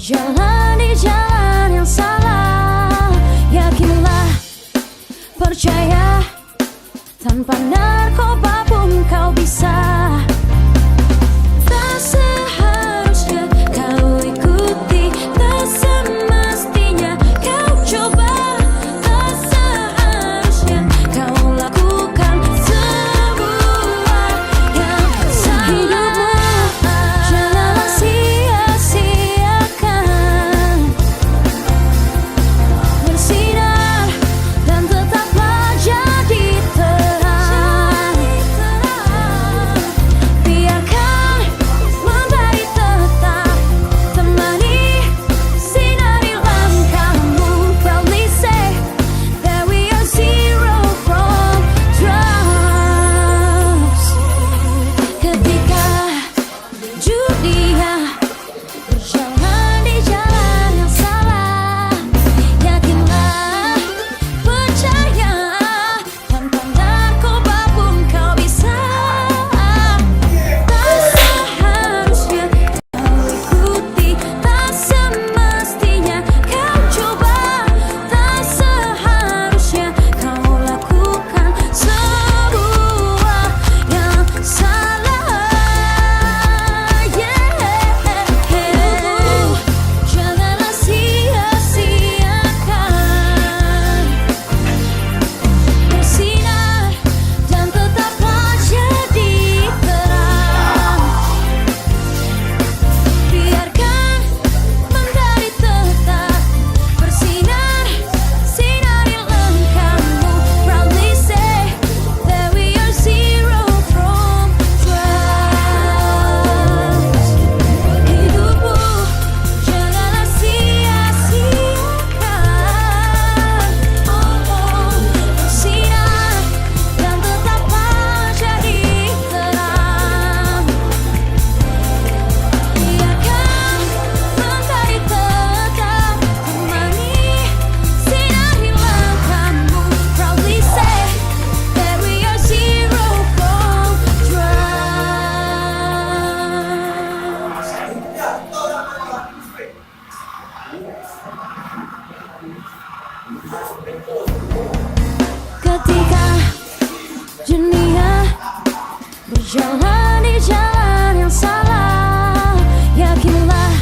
Berjalan di jalan yang salah, yakinlah, percaya, tanpa narkoba pun kau bisa. Tak seharusnya kau ikuti, tak semestinya kau coba, tak seharusnya kau lakukan semua yang salah. Janganlah sia-siakan, bersinar dan tetaplah jadi terang. Biarkan mentari tetap temani sinari langkahmu. Proudly say that we are zero from drugs. Ketika dunia berjalan di jalan yang salah, yakinlah, percaya, tanpa narkoba pun kau bisa. Tak seharusnya kau ikuti, tak semestinya kau coba, tak seharusnya kau lakukan semua yang salah. Janganlah sia-siakan, bersinar dan tetaplah jadi terang. Biarkan mentari tetap bersinar, sinari langkahmu. Proudly say that we are zero from drugs. Hidupmu janganlah sia-siakan, bersinar dan tetaplah jadi terang. Biarkan mentari tetap temani sinari langkahmu. Proudly say that we are zero from drugs. Ketika dunia berjalan di jalan yang salah, yakinlah,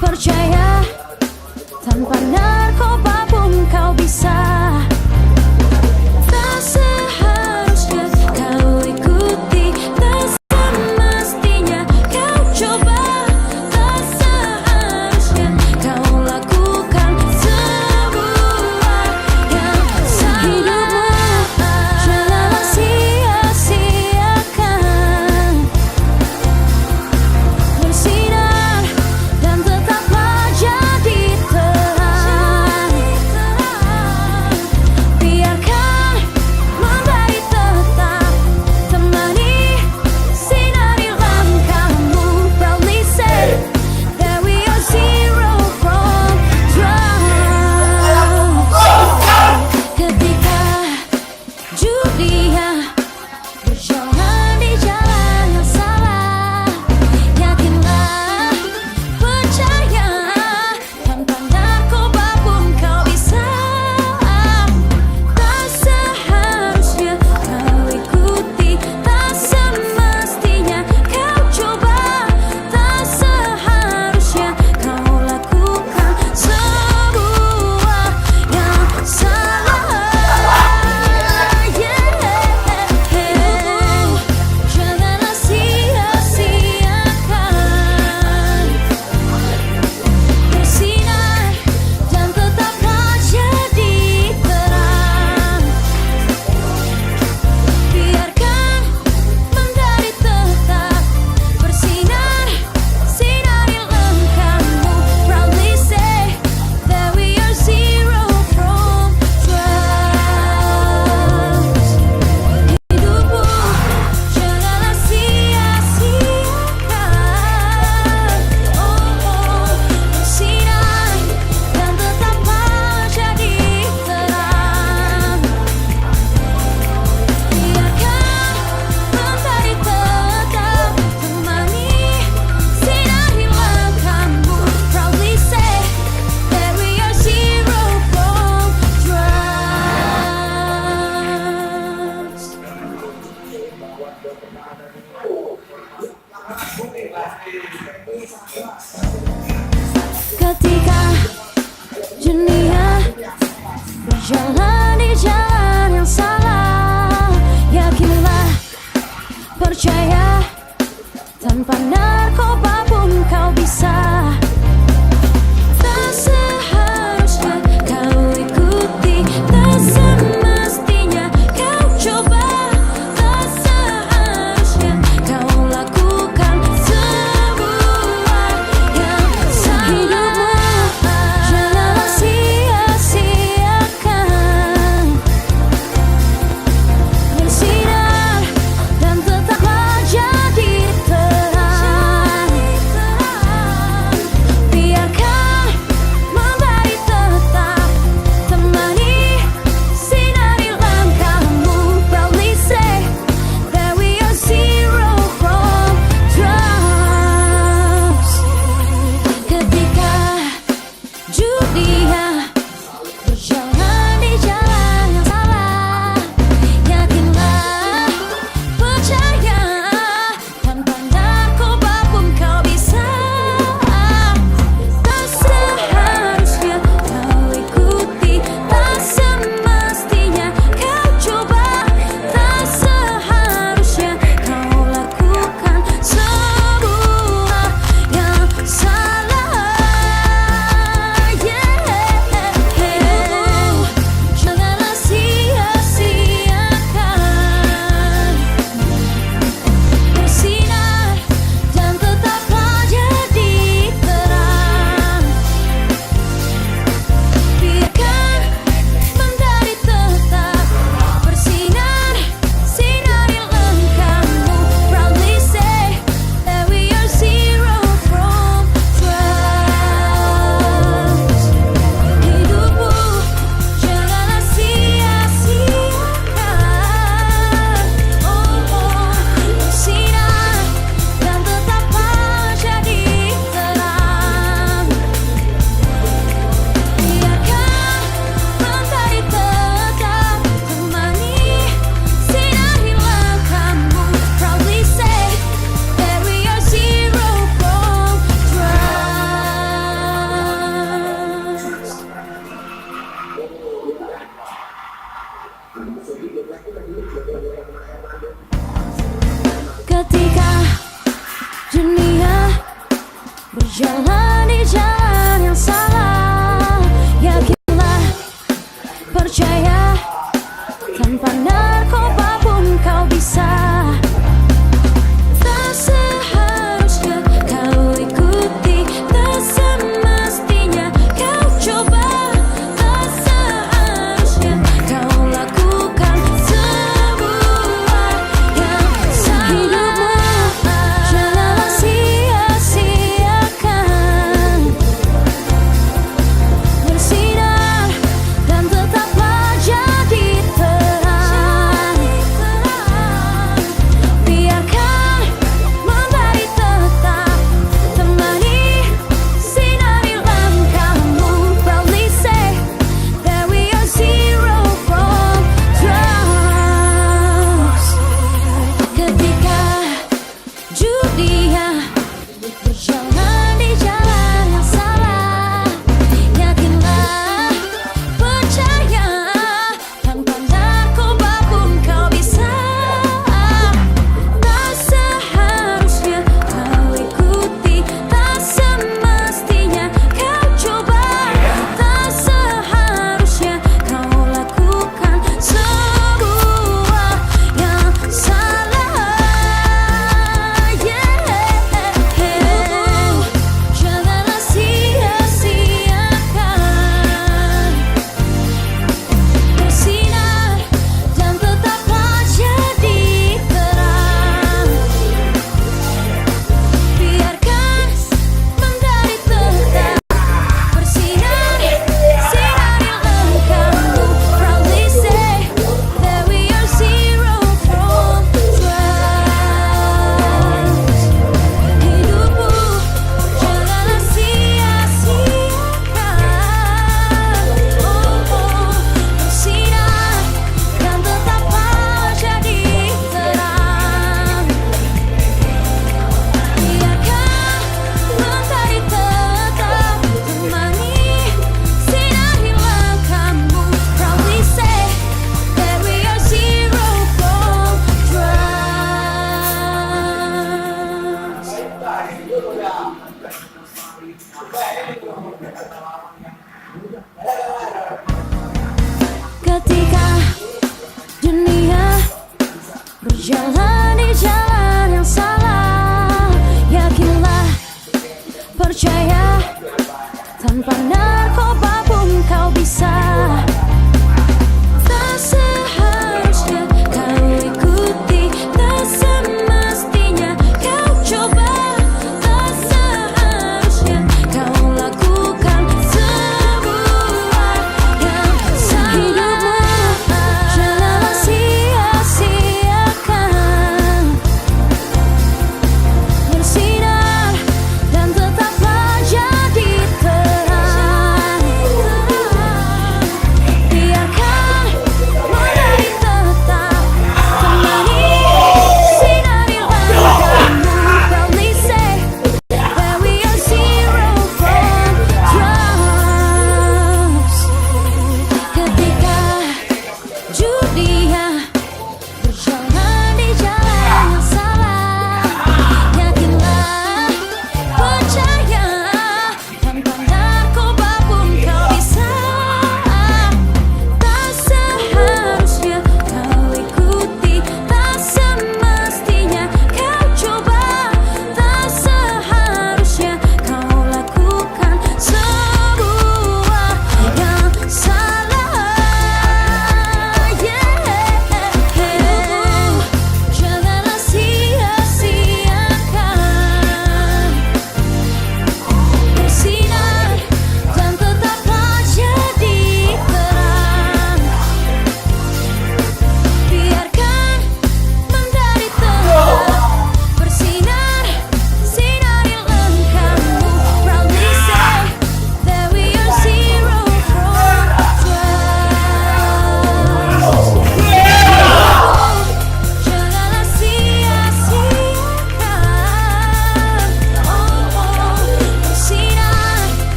percaya, tanpa narkoba pun kau bisa. Tak seharusnya kau ikuti, tak semestinya kau coba, tak seharusnya kau lakukan semua yang salah. Janganlah sia-siakan, bersinar dan tetaplah jadi terang. Ketika dunia berjalan di jalan yang salah, yakinlah, percaya tanpa